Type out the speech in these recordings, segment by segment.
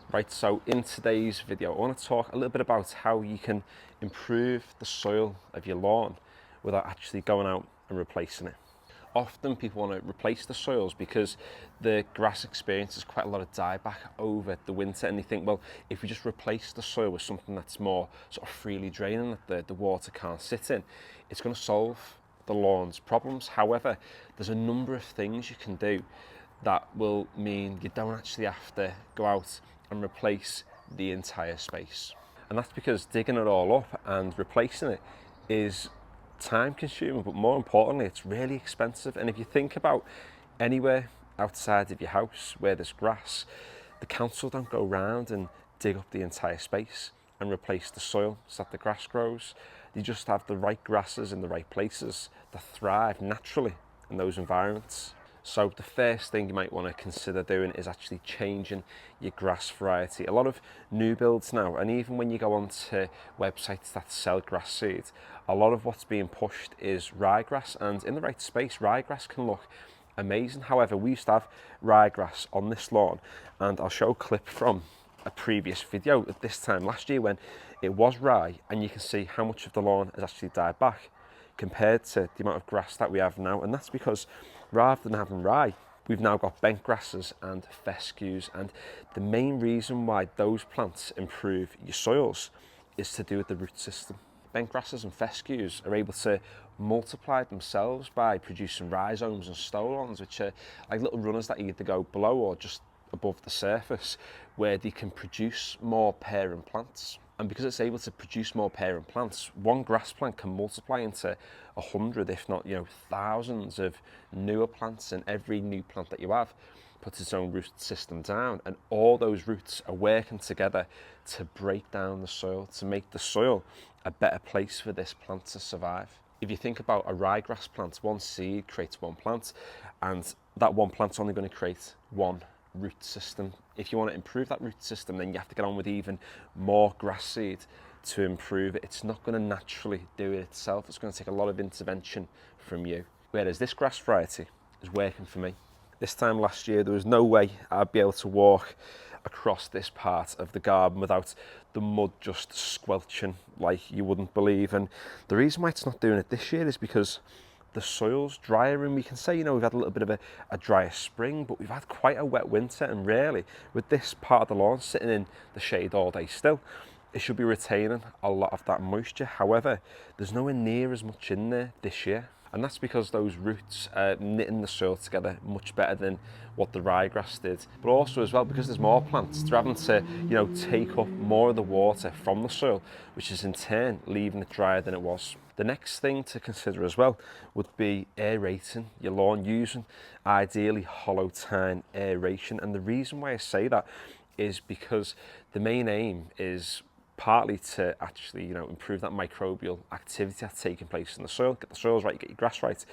Right, so in today's video, I want to talk a little bit about how you can improve the soil of your lawn without actually going out and replacing it. Often people want to replace the soils because the grass experiences quite a lot of dieback over the winter, and they think, well, if we just replace the soil with something that's more sort of freely draining that the water can't sit in, it's going to solve the lawn's problems. However, there's a number of things you can do that will mean you don't actually have to go out and replace the entire space. And that's because digging it all up and replacing it is time consuming, but more importantly, it's really expensive. And if you think about anywhere outside of your house where there's grass, the council don't go round and dig up the entire space and replace the soil so that the grass grows. They just have the right grasses in the right places that thrive naturally in those environments. So the first thing you might want to consider doing is actually changing your grass variety. A lot of new builds now, and even when you go onto websites that sell grass seed, a lot of what's being pushed is ryegrass, and in the right space, ryegrass can look amazing. However, we used to have ryegrass on this lawn, and I'll show a clip from a previous video at this time last year when it was rye, and you can see how much of the lawn has actually died back compared to the amount of grass that we have now. And that's because rather than having rye, we've now got bent grasses and fescues, and the main reason why those plants improve your soils is to do with the root system. Bent grasses and fescues are able to multiply themselves by producing rhizomes and stolons, which are like little runners that either go below or just above the surface, where they can produce more parent plants. And because it's able to produce more parent plants, one grass plant can multiply into 100, if not, thousands of newer plants, and every new plant that you have puts its own root system down, and all those roots are working together to break down the soil, to make the soil a better place for this plant to survive. If you think about a ryegrass plant, one seed creates one plant, and that one plant's only going to create one root system. If you want to improve that root system, then you have to get on with even more grass seed to improve it. It's not going to naturally do it itself. It's going to take a lot of intervention from you. Whereas this grass variety is working for me. This time last year, there was no way I'd be able to walk across this part of the garden without the mud just squelching like you wouldn't believe. And the reason why it's not doing it this year is because the soil's drier, and we can say, we've had a little bit of a drier spring, but we've had quite a wet winter, and really, with this part of the lawn sitting in the shade all day still, it should be retaining a lot of that moisture. However, there's nowhere near as much in there this year. And that's because those roots are knitting the soil together much better than what the ryegrass did. But also as well, because there's more plants, they're having to, take up more of the water from the soil, which is in turn leaving it drier than it was. The next thing to consider as well would be aerating your lawn, using ideally hollow tine aeration. And the reason why I say that is because the main aim is partly to actually, improve that microbial activity that's taking place in the soil, get the soils right, get your grass right.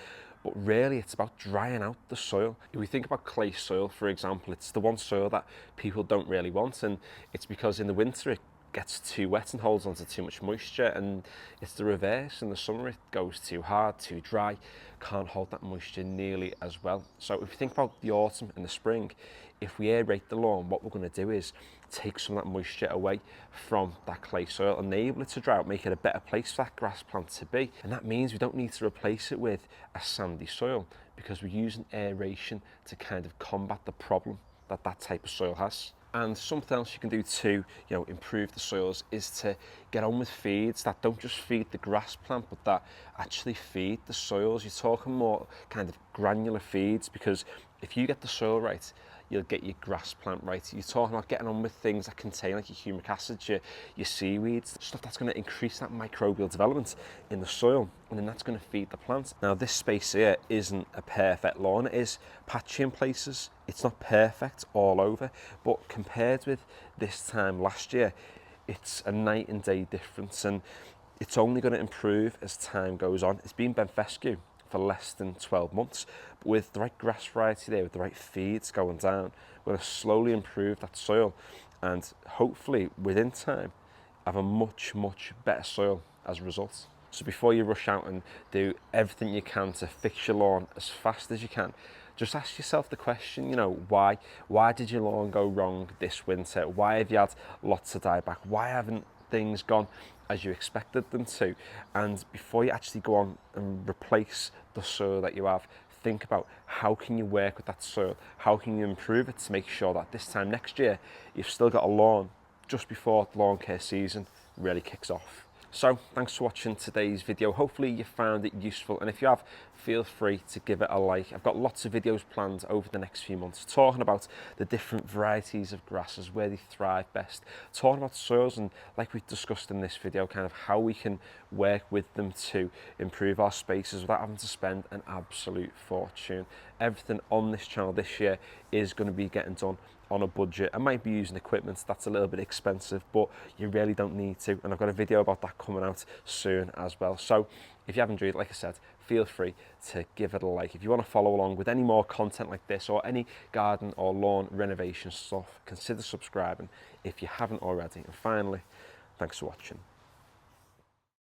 But really, it's about drying out the soil. If we think about clay soil, for example, it's the one soil that people don't really want, and it's because in the winter it gets too wet and holds onto too much moisture, and it's the reverse. In the summer it goes too hard, too dry, can't hold that moisture nearly as well. So if you think about the autumn and the spring, if we aerate the lawn, what we're going to do is take some of that moisture away from that clay soil, enable it to dry out, make it a better place for that grass plant to be. And that means we don't need to replace it with a sandy soil, because we're using aeration to kind of combat the problem that that type of soil has. And something else you can do to, improve the soils is to get on with feeds that don't just feed the grass plant, but that actually feed the soils. You're talking more kind of granular feeds, because if you get the soil right, you'll get your grass plant right. You're talking about getting on with things that contain like your humic acid, your seaweeds, stuff that's going to increase that microbial development in the soil, and then that's going to feed the plants. Now, this space here isn't a perfect lawn. It is patchy in places. It's not perfect all over, but compared with this time last year, it's a night and day difference, and it's only going to improve as time goes on. It's been bent fescue for less than 12 months, but with the right grass variety there, with the right feeds going down, we're going to slowly improve that soil, and hopefully within time have a much better soil as a result. So before you rush out and do everything you can to fix your lawn as fast as you can, just ask yourself the question, you know, why did your lawn go wrong this winter? Why have you had lots of dieback? Why haven't things gone as you expected them to? And before you actually go on and replace the soil that you have, think about how can you work with that soil? How can you improve it to make sure that this time next year you've still got a lawn just before the lawn care season really kicks off. So thanks for watching today's video. Hopefully you found it useful, and if you have, feel free to give it a like. I've got lots of videos planned over the next few months talking about the different varieties of grasses, where they thrive best, talking about soils, and like we've discussed in this video, kind of how we can work with them to improve our spaces without having to spend an absolute fortune. Everything on this channel this year is going to be getting done on a budget. I might be using equipment that's a little bit expensive, but you really don't need to, and I've got a video about that coming out soon as well. So if you have enjoyed it, like I said, feel free to give it a like. If you want to follow along with any more content like this or any garden or lawn renovation stuff, consider subscribing if you haven't already. And finally, thanks for watching.